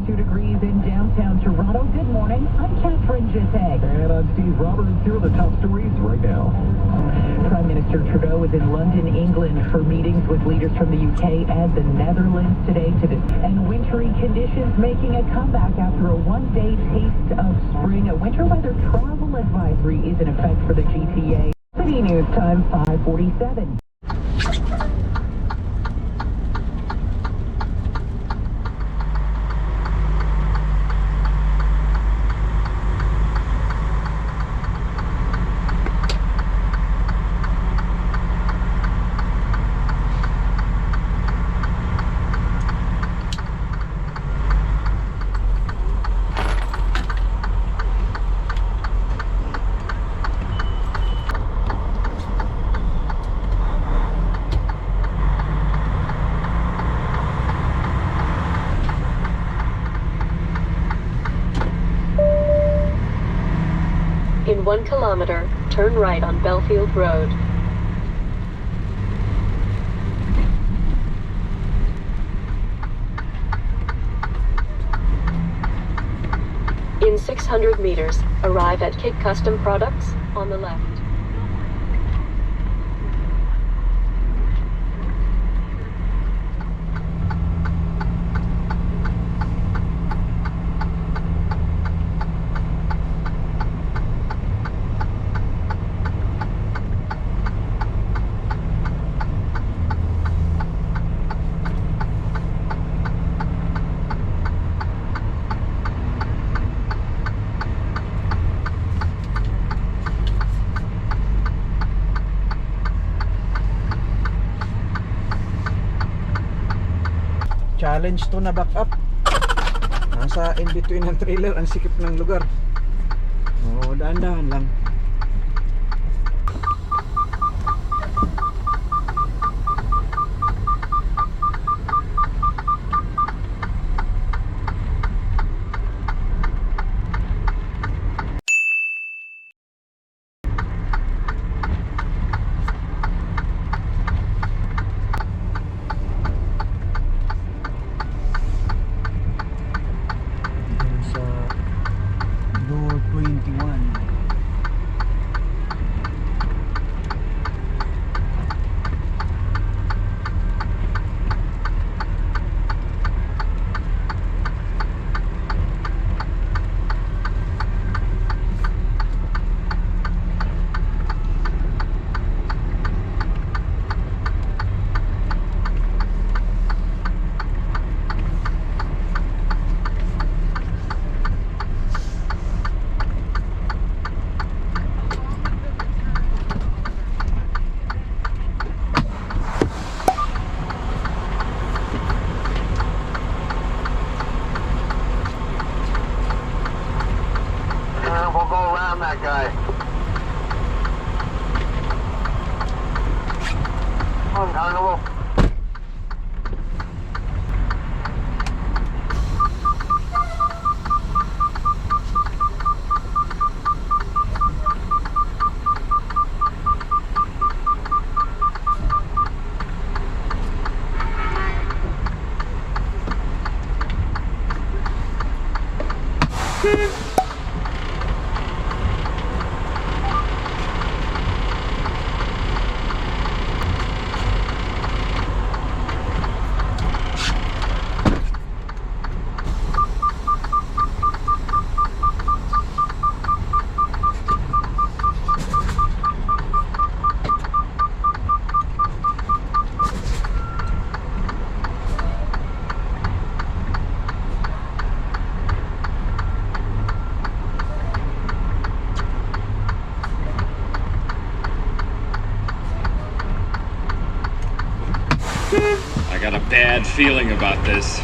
42 degrees in downtown Toronto. Good morning. I'm Catherine Gisette. And I'm Steve Roberts. Here are the top stories right now. Prime Minister Trudeau is in London, England for meetings with leaders from the UK and the Netherlands today and wintry conditions making a comeback after a one-day taste of spring. A winter weather travel advisory is in effect for the GTA. City News Time 5:47. In 1 kilometer, turn right on Belfield Road. In 600 meters, arrive at Kit Custom Products on the left. Challenge to na back up. Nasa in between ng trailer, ang sikip ng lugar. Oo, dahan-dahan lang. Sa door 21. We'll go around that guy. Come on, Carnival. I got a bad feeling about this.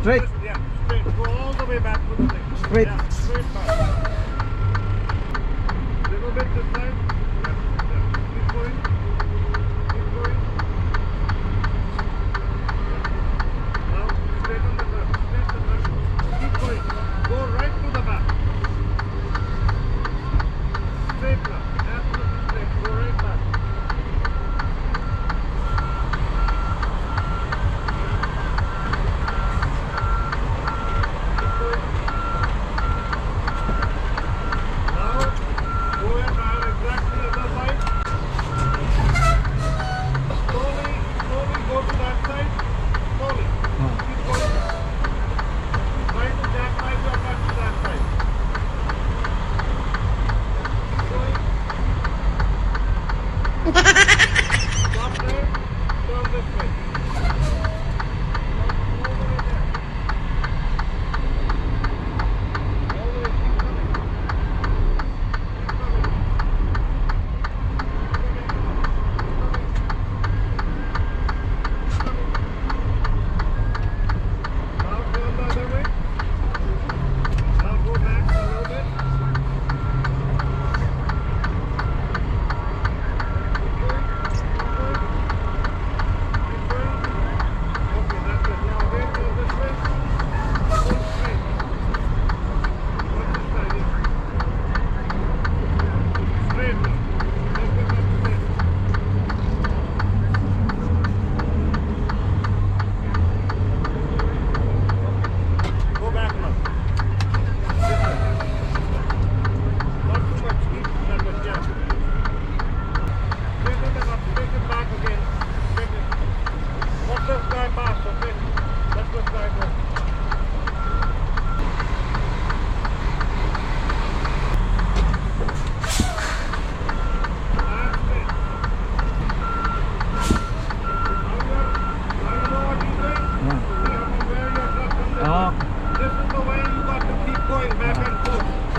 Straight. Yeah, straight. Go all the way back to the thing. Straight. Yeah, straight back. Little bit this side. Yeah, yeah. Keep going. Keep going. Now, straight on the left. Straight to the left. Keep going. Go right to the back. Straight now. Absolutely straight. Go right back.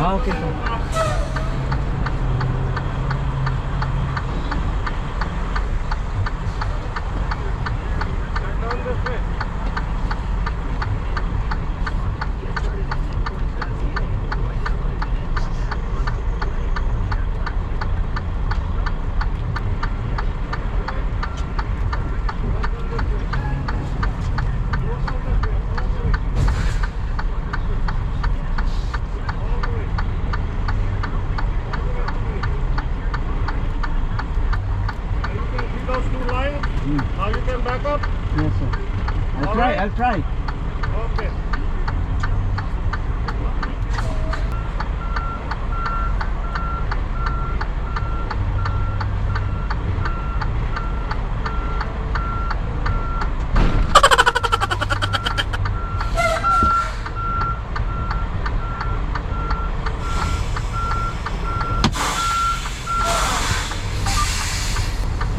Okay. Now you can back up. Yes, sir. All right. I'll try. Okay.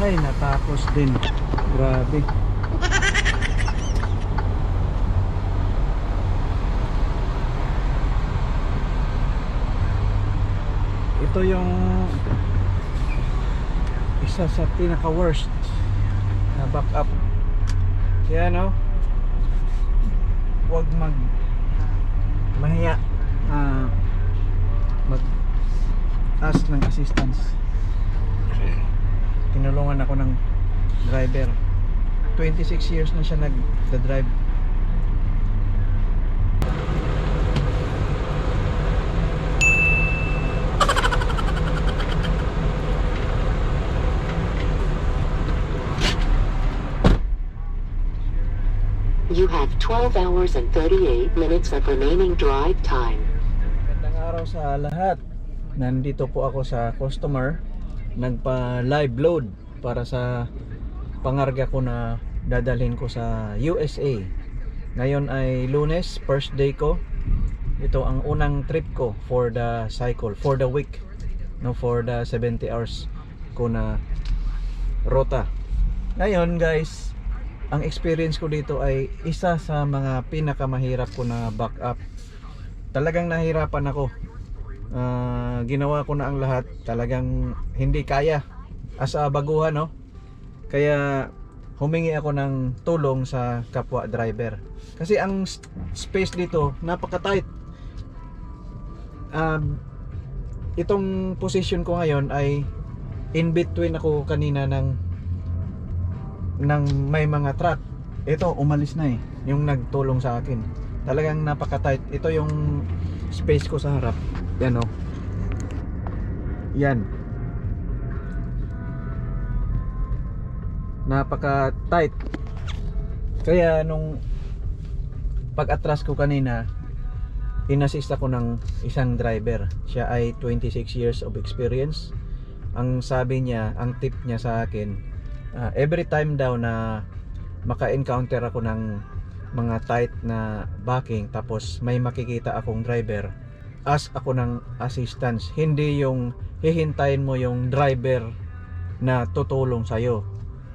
Ay, natapos din. Grabe. Ito yung isa sa pinaka worst na backup. Kaya no, huwag mahiya mag ask ng assistance. Tinulungan ako ng driver. 26 years na siya nag-drive. You have 12 hours and 38 minutes of remaining drive time. Magandang araw sa lahat. Nandito po ako sa customer. Nagpa-live load para sa pangarga ko na dadalhin ko sa USA. Ngayon ay Lunes, first day ko. Ito ang unang trip ko for the cycle, for the week, no, for the 70 hours ko na rota. Ngayon guys, ang experience ko dito ay isa sa mga pinakamahirap ko na backup. Talagang nahirapan ako. Ginawa ko na ang lahat, talagang hindi kaya as a baguhan, no? Kaya humingi ako ng tulong sa kapwa driver. Kasi ang space dito napaka-tight. Itong position ko ngayon ay in between ako kanina ng may mga truck. Ito umalis na yung nagtulong sa akin. Talagang napaka-tight. Ito yung space ko sa harap. Yan oh. Yan. Napaka-tight. Kaya nung pag-atras ko kanina, inassist ako ng isang driver. Siya ay 26 years of experience. Ang sabi niya, ang tip niya sa akin, every time daw na maka-encounter ako ng mga tight na backing, tapos may makikita akong driver, ask ako ng assistance. Hindi yung hihintayin mo yung driver na tutulong sa'yo.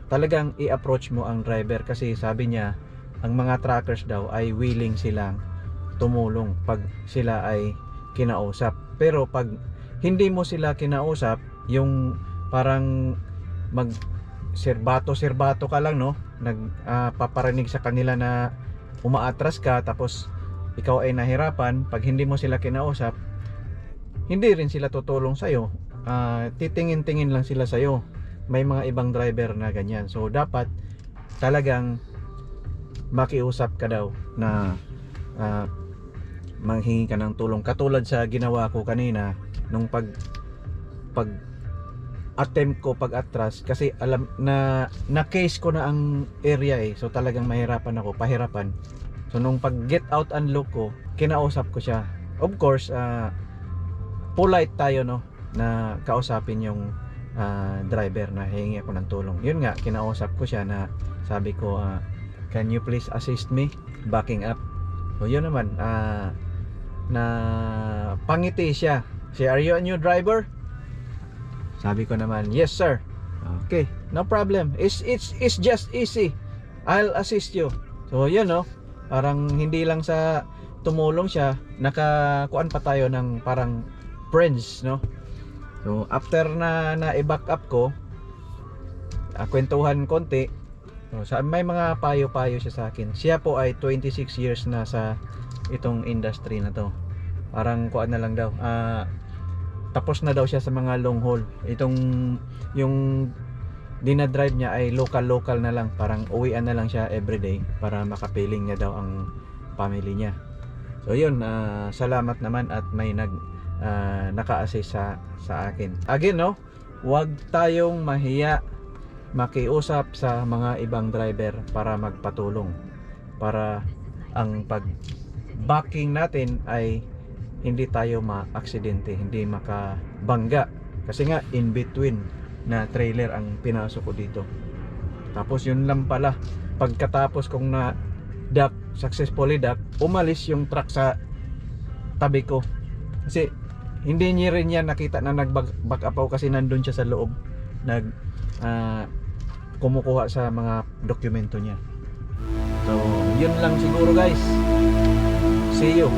Talagang i-approach mo ang driver, kasi sabi niya, ang mga truckers daw ay willing silang tumulong pag sila ay kinausap. Pero pag hindi mo sila kinausap, yung parang mag serbato ka lang, no, nagpaparinig sa kanila na umaatras ka, tapos ikaw ay nahirapan. Pag hindi mo sila kinausap, hindi rin sila tutulong sa'yo. Titingin-tingin lang sila sa'yo. May mga ibang driver na ganyan. So dapat talagang makiusap ka daw na manghingi ka ng tulong, katulad sa ginawa ko kanina nung pag attempt ko pag-atras, kasi alam na case ko na ang area so talagang mahirapan ako, pahirapan. So nung pag get out and look ko, kinausap ko siya. Of course, polite tayo, no, na kausapin yung driver na hingi ako ng tulong. Yun nga, kinausap ko siya na sabi ko, can you please assist me backing up? So yun naman, na pangiti siya. Say, are you a new driver? Sabi ko naman, yes sir. Okay, no problem. It's just easy. I'll assist you. So yun, no, parang hindi lang sa tumulong siya, nakakuan pa tayo ng parang friends, no. So after na i-back up ko, kwentuhan konti. So, may mga payo-payo siya sa akin. Siya po ay 26 years na sa itong industry na to. Parang kuan na lang daw, tapos na daw siya sa mga long haul. Itong yung dinadrive niya ay local na lang, parang uwian na lang siya everyday para makapiling niya daw ang family niya. So yun, salamat naman at may naka-assist sa akin. Again, no, huwag tayong mahiya makiusap sa mga ibang driver para magpatulong, para ang pag-backing natin ay hindi tayo ma-aksidente, hindi makabangga. Kasi nga in between na trailer ang pinasok ko dito. Tapos yun lang pala, pagkatapos kong na-duck, successfully duck, umalis yung truck sa tabi ko. Kasi hindi niya rin yan nakita na nag-back up ako, kasi nandun siya sa loob kumukuha sa mga dokumento niya. So yun lang siguro guys. See you.